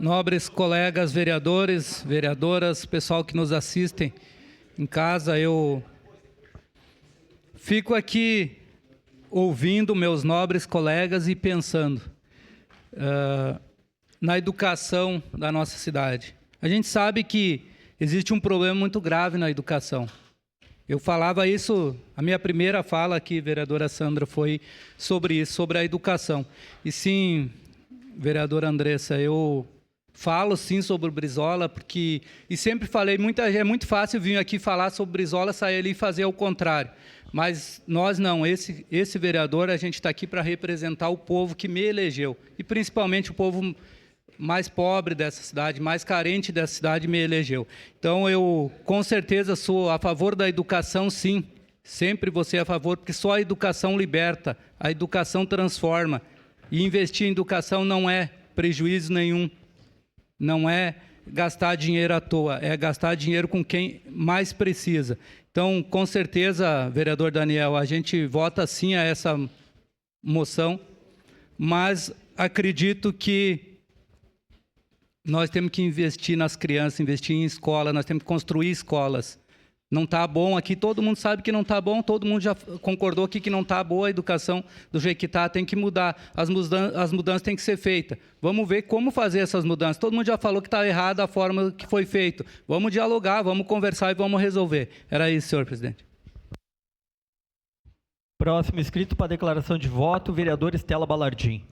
nobres colegas vereadores, vereadoras, pessoal que nos assistem em casa, eu fico aqui ouvindo meus nobres colegas e pensando na educação da nossa cidade. A gente sabe que existe um problema muito grave na educação. Eu falava isso, a minha primeira fala aqui, vereadora Sandra, foi sobre isso, sobre a educação. E sim, vereadora Andressa, eu falo sim sobre o Brizola, porque, e sempre falei, é muito fácil vir aqui falar sobre o Brizola, sair ali e fazer o contrário. Mas nós não, esse vereador, a gente está aqui para representar o povo que me elegeu, e principalmente o povo mais pobre dessa cidade, mais carente dessa cidade, me elegeu. Então, eu com certeza sou a favor da educação, sim. Sempre vou ser a favor, porque só a educação liberta, a educação transforma. E investir em educação não é prejuízo nenhum. Não é gastar dinheiro à toa, é gastar dinheiro com quem mais precisa. Então, com certeza, vereador Daniel, a gente vota sim a essa moção, mas acredito que nós temos que investir nas crianças, investir em escola, nós temos que construir escolas. Não está bom aqui, todo mundo sabe que não está bom, todo mundo já concordou aqui que não está boa a educação do jeito que está, tem que mudar, as mudanças têm que ser feitas. Vamos ver como fazer essas mudanças. Todo mundo já falou que está errada a forma que foi feito. Vamos dialogar, vamos conversar e vamos resolver. Era isso, senhor presidente. Próximo inscrito para declaração de voto, vereadora Estela Balardim.